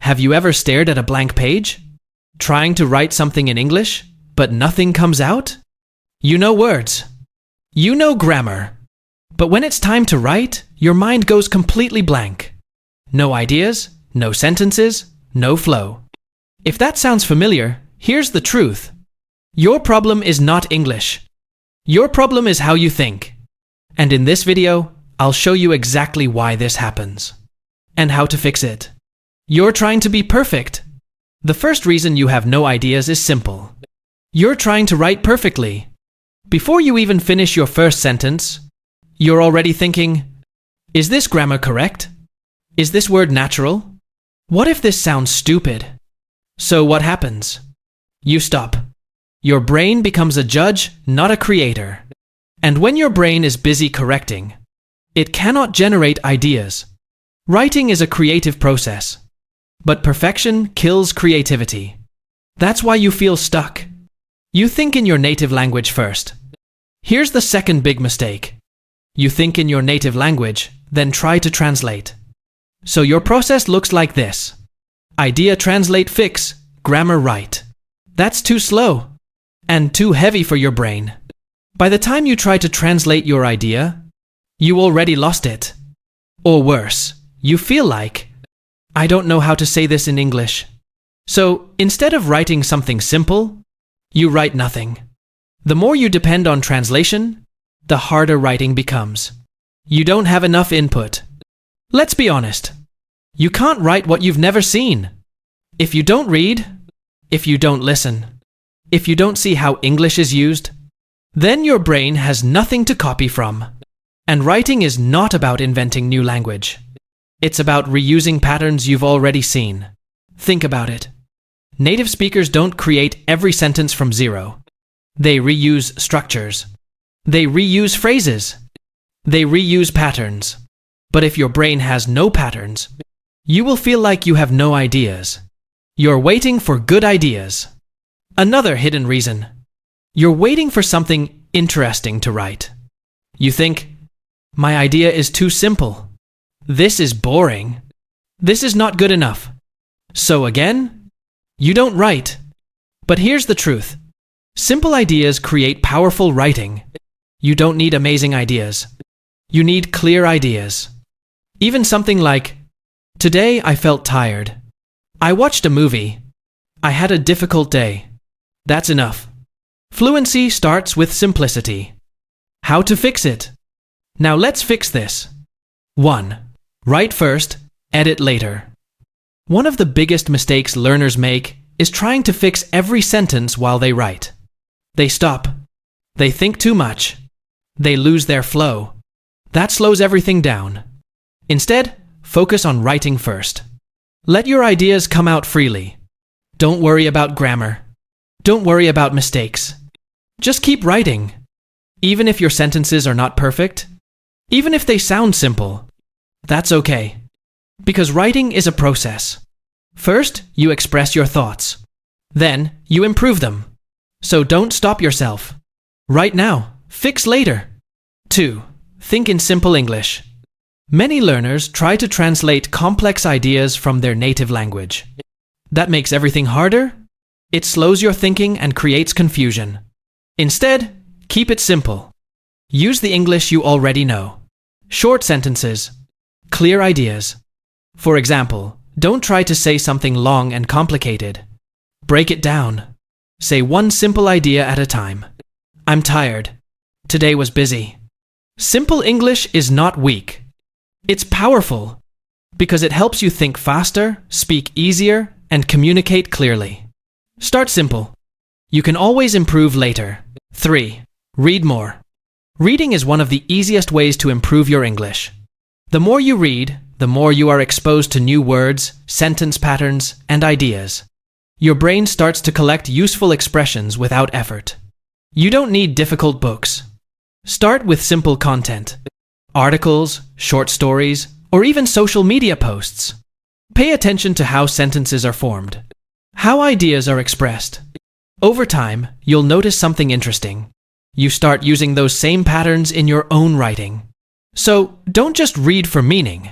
Have you ever stared at a blank page? Trying to write something in English, but nothing comes out? You know words. You know grammar. But when it's time to write, your mind goes completely blank. No ideas, no sentences, no flow. If that sounds familiar, here's the truth. Your problem is not English. Your problem is how you think. And in this video, I'll show you exactly why this happens and how to fix it. You're trying to be perfect. The first reason you have no ideas is simple. You're trying to write perfectly. Before you even finish your first sentence, you're already thinking, is this grammar correct? Is this word natural? What if this sounds stupid? So what happens? You stop. Your brain becomes a judge, not a creator. And when your brain is busy correcting, it cannot generate ideas. Writing is a creative process, but perfection kills creativity. That's why you feel stuck. You think in your native language first. Here's the second big mistake. You think in your native language, then try to translate. So your process looks like this. Idea translate fix, grammar write. That's too slow and too heavy for your brain. By the time you try to translate your idea, you already lost it. Or worse, you feel like, I don't know how to say this in English. So instead of writing something simple, you write nothing. The more you depend on translation, the harder writing becomes. You don't have enough input. Let's be honest. You can't write what you've never seen. If you don't read, if you don't listen, if you don't see how English is used, then your brain has nothing to copy from. And writing is not about inventing new language. It's about reusing patterns you've already seen. Think about it. Native speakers don't create every sentence from zero. They reuse structures. They reuse phrases. They reuse patterns. But if your brain has no patterns, you will feel like you have no ideas. You're waiting for good ideas. Another hidden reason. You're waiting for something interesting to write. You think, my idea is too simple. This is boring. This is not good enough. So again, you don't write. But here's the truth. Simple ideas create powerful writing. You don't need amazing ideas. You need clear ideas. Even something like, today I felt tired. I watched a movie. I had a difficult day. That's enough. Fluency starts with simplicity. How to fix it? Now let's fix this. 1. Write first, edit later. One of the biggest mistakes learners make is trying to fix every sentence while they write. They stop. They think too much. They lose their flow. That slows everything down. Instead, focus on writing first. Let your ideas come out freely. Don't worry about grammar. Don't worry about mistakes. Just keep writing. Even if your sentences are not perfect, even if they sound simple, that's okay. Because writing is a process. First, you express your thoughts. Then, you improve them. So don't stop yourself. Write now, fix later. 2. Think in simple English. Many learners try to translate complex ideas from their native language. That makes everything harder. It slows your thinking and creates confusion. Instead, keep it simple. Use the English you already know. Short sentences. Clear ideas. For example, don't try to say something long and complicated. Break it down. Say one simple idea at a time. I'm tired. Today was busy. Simple English is not weak. It's powerful because it helps you think faster, speak easier, and communicate clearly. Start simple. You can always improve later. 3. Read more. Reading is one of the easiest ways to improve your English. The more you read, the more you are exposed to new words, sentence patterns, and ideas. Your brain starts to collect useful expressions without effort. You don't need difficult books. Start with simple content. Articles, short stories, or even social media posts. Pay attention to how sentences are formed, how ideas are expressed. Over time, you'll notice something interesting. You start using those same patterns in your own writing. So, don't just read for meaning.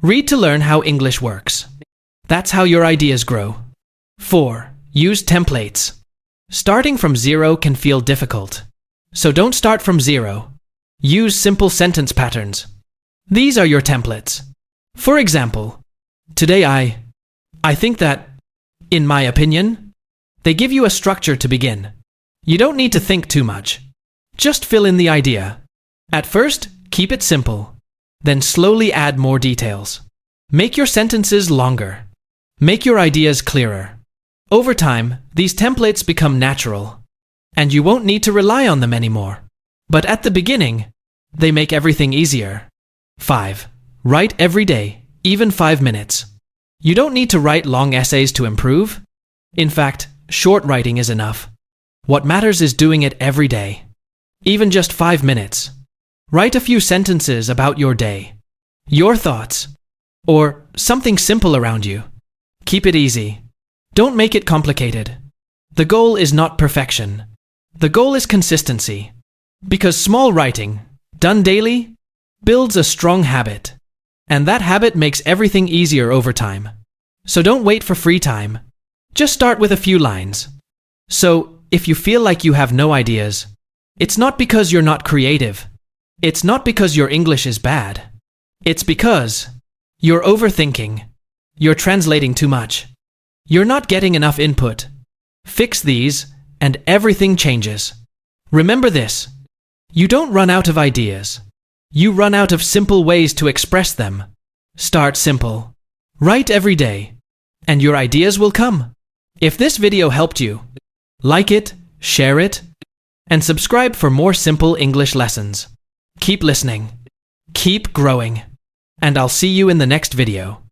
Read to learn how English works. That's how your ideas grow. 4. Use templates. Starting from zero can feel difficult. So don't start from zero. Use simple sentence patterns. These are your templates. For example, today I think that, in my opinion, they give you a structure to begin. You don't need to think too much. Just fill in the idea. At first, keep it simple. Then slowly add more details. Make your sentences longer. Make your ideas clearer. Over time, these templates become natural, and you won't need to rely on them anymore. But at the beginning, they make everything easier. 5. Write every day, even 5 minutes. You don't need to write long essays to improve. In fact, short writing is enough. What matters is doing it every day. Even just 5 minutes. Write a few sentences about your day, your thoughts, or something simple around you. Keep it easy. Don't make it complicated. The goal is not perfection. The goal is consistency. Because small writing, done daily, builds a strong habit. And that habit makes everything easier over time. So don't wait for free time. Just start with a few lines. So, if you feel like you have no ideas, it's not because you're not creative. It's not because your English is bad. It's because you're overthinking. You're translating too much. You're not getting enough input. Fix these, and everything changes. Remember this. You don't run out of ideas. You run out of simple ways to express them. Start simple. Write every day, and your ideas will come. If this video helped you, like it, share it, and subscribe for more simple English lessons. Keep listening. Keep growing. And I'll see you in the next video.